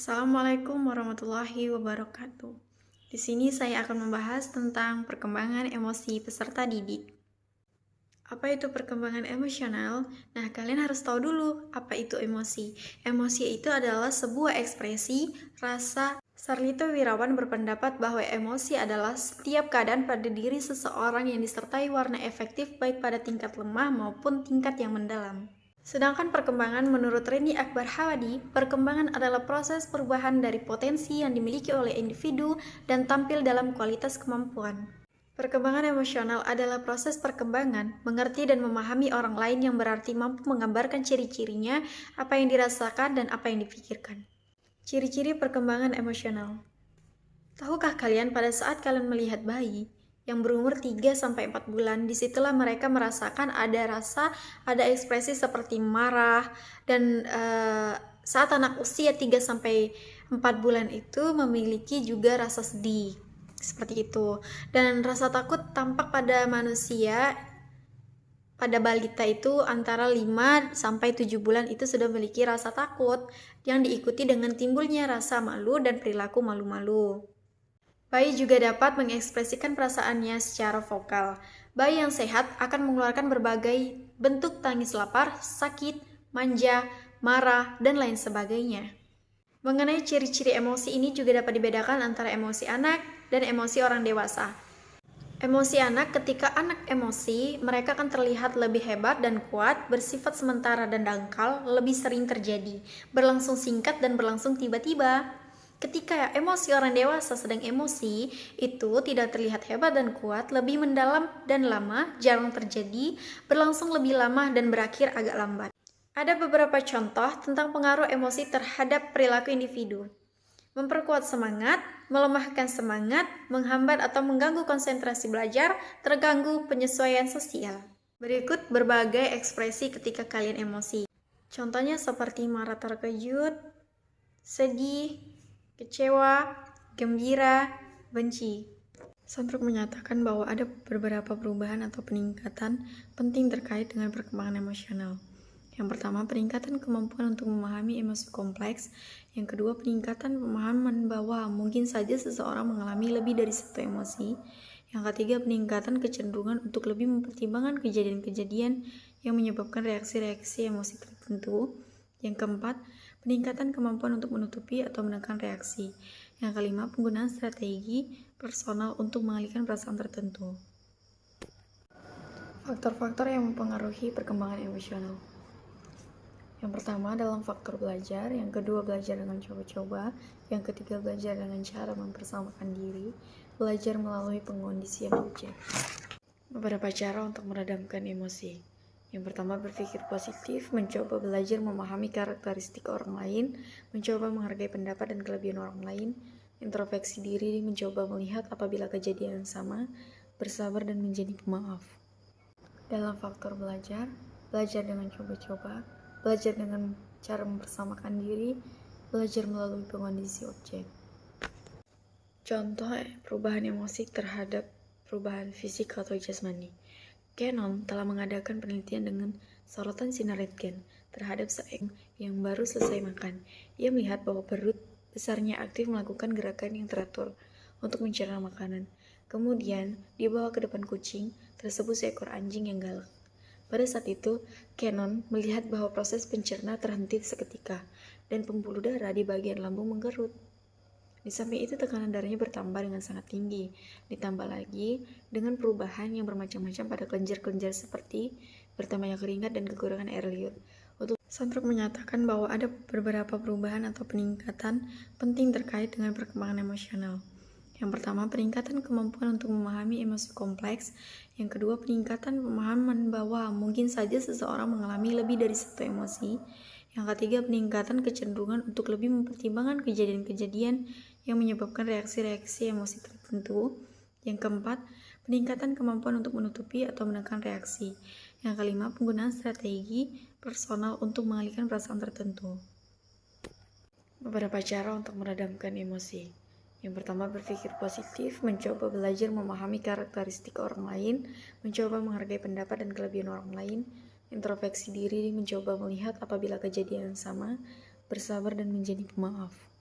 Assalamualaikum warahmatullahi wabarakatuh. Di sini saya akan membahas tentang perkembangan emosi peserta didik. Apa itu perkembangan emosional? Nah, kalian harus tahu dulu apa itu emosi. Emosi itu adalah sebuah ekspresi, rasa. Sarlito Wirawan berpendapat bahwa emosi adalah setiap keadaan pada diri seseorang yang disertai warna efektif baik pada tingkat lemah maupun tingkat yang mendalam. Sedangkan perkembangan menurut Reni Akbar Hawadi, perkembangan adalah proses perubahan dari potensi yang dimiliki oleh individu dan tampil dalam kualitas kemampuan. Perkembangan emosional adalah proses perkembangan, mengerti dan memahami orang lain yang berarti mampu menggambarkan ciri-cirinya, apa yang dirasakan dan apa yang dipikirkan. Ciri-ciri perkembangan emosional. Tahukah kalian pada saat kalian melihat bayi yang berumur 3-4 bulan, disitulah mereka merasakan ada rasa, ada ekspresi seperti marah, dan saat anak usia 3-4 bulan itu memiliki juga rasa sedih, seperti itu. Dan rasa takut tampak pada manusia, pada balita itu antara 5-7 bulan itu sudah memiliki rasa takut, yang diikuti dengan timbulnya rasa malu dan perilaku malu-malu. Bayi juga dapat mengekspresikan perasaannya secara vokal. Bayi yang sehat akan mengeluarkan berbagai bentuk tangis lapar, sakit, manja, marah, dan lain sebagainya. Mengenai ciri-ciri emosi ini juga dapat dibedakan antara emosi anak dan emosi orang dewasa. Emosi anak, ketika anak emosi, mereka akan terlihat lebih hebat dan kuat, bersifat sementara dan dangkal, lebih sering terjadi, berlangsung singkat dan berlangsung tiba-tiba. Ketika emosi orang dewasa sedang emosi, itu tidak terlihat hebat dan kuat, lebih mendalam dan lama, jarang terjadi, berlangsung lebih lama dan berakhir agak lambat. Ada beberapa contoh tentang pengaruh emosi terhadap perilaku individu. Memperkuat semangat, melemahkan semangat, menghambat atau mengganggu konsentrasi belajar, terganggu penyesuaian sosial. Berikut berbagai ekspresi ketika kalian emosi. Contohnya seperti marah terkejut, sedih, kecewa, gembira, benci. Sandrock menyatakan bahwa ada beberapa perubahan atau peningkatan penting terkait dengan perkembangan emosional. Yang pertama, peningkatan kemampuan untuk memahami emosi kompleks. Yang kedua, peningkatan pemahaman bahwa mungkin saja seseorang mengalami lebih dari satu emosi. Yang ketiga, peningkatan kecenderungan untuk lebih mempertimbangkan kejadian-kejadian yang menyebabkan reaksi-reaksi emosi tertentu. Yang keempat, peningkatan kemampuan untuk menutupi atau menekan reaksi. Yang kelima, penggunaan strategi personal untuk mengalihkan perasaan tertentu. Faktor-faktor yang mempengaruhi perkembangan emosional. Yang pertama dalam faktor belajar, yang kedua belajar dengan coba-coba, yang ketiga belajar dengan cara mempersamakan diri, belajar melalui pengondisian objek. Beberapa cara untuk meredamkan emosi. Yang pertama, berpikir positif, mencoba belajar memahami karakteristik orang lain, mencoba menghargai pendapat dan kelebihan orang lain, introspeksi diri, mencoba melihat apabila kejadian sama, bersabar dan menjadi pemaaf. Dalam faktor belajar, belajar dengan coba-coba, belajar dengan cara mempersamakan diri, belajar melalui pengondisi objek. Contoh perubahan emosi terhadap perubahan fisik atau jasmani. Cannon telah mengadakan penelitian dengan sorotan sinar rentgen terhadap seorang yang baru selesai makan. Ia melihat bahwa perut besarnya aktif melakukan gerakan yang teratur untuk mencerna makanan. Kemudian, dibawa ke depan kucing, tersebut seekor anjing yang galak. Pada saat itu, Cannon melihat bahwa proses pencerna terhenti seketika dan pembuluh darah di bagian lambung menggerut. Di samping itu tekanan darahnya bertambah dengan sangat tinggi, ditambah lagi dengan perubahan yang bermacam-macam pada kelenjar-kelenjar seperti bertambahnya keringat dan kekurangan air liur. Sandrock menyatakan bahwa ada beberapa perubahan atau peningkatan penting terkait dengan perkembangan emosional. Yang pertama, peningkatan kemampuan untuk memahami emosi kompleks. Yang kedua, peningkatan pemahaman bahwa mungkin saja seseorang mengalami lebih dari satu emosi. Yang ketiga, peningkatan kecenderungan untuk lebih mempertimbangkan kejadian-kejadian yang menyebabkan reaksi-reaksi emosi tertentu. Yang keempat, peningkatan kemampuan untuk menutupi atau menekan reaksi. Yang kelima, penggunaan strategi personal untuk mengalihkan perasaan tertentu. Beberapa cara untuk meredamkan emosi. Yang pertama, berpikir positif, mencoba belajar memahami karakteristik orang lain, mencoba menghargai pendapat dan kelebihan orang lain, introspeksi diri, mencoba melihat apabila kejadian sama, bersabar dan menjadi pemaaf.